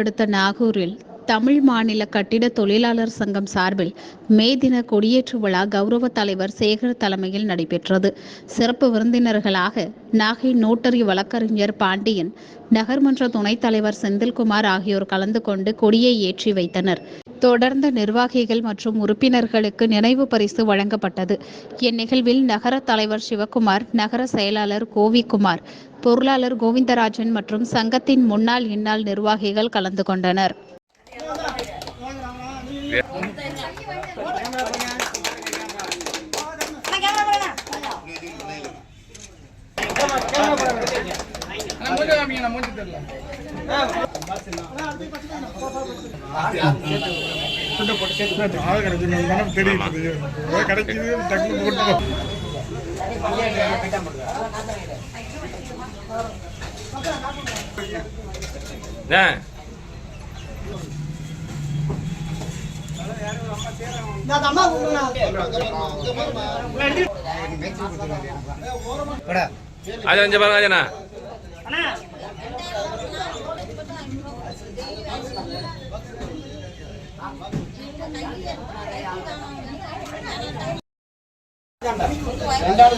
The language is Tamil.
அடுத்த நாகூரில் தமிழ் மாநில கட்டிட தொழிலாளர் சங்கம் சார்பில் மே தின கொடியேற்று விழா கௌரவ தலைவர் சேகர் தலைமையில் நடைபெற்றது. சிறப்பு விருந்தினர்களாக நாகை நோட்டரி வழக்கறிஞர் பாண்டியன், நகர்மன்ற துணைத் தலைவர் செந்தில்குமார் ஆகியோர் கலந்து கொண்டு கொடியை ஏற்றி வைத்தனர். தொடர்ந்து நிர்வாகிகள் மற்றும் உறுப்பினர்களுக்கு நினைவு பரிசு வழங்கப்பட்டது. இந்நிகழ்வில் நகர தலைவர் சிவக்குமார், நகர செயலாளர் கோவிக்குமார், பொருளாளர் கோவிந்தராஜன் மற்றும் சங்கத்தின் முன்னாள் இந்நாள் நிர்வாகிகள் கலந்து கொண்டனர். ரெண்டாவது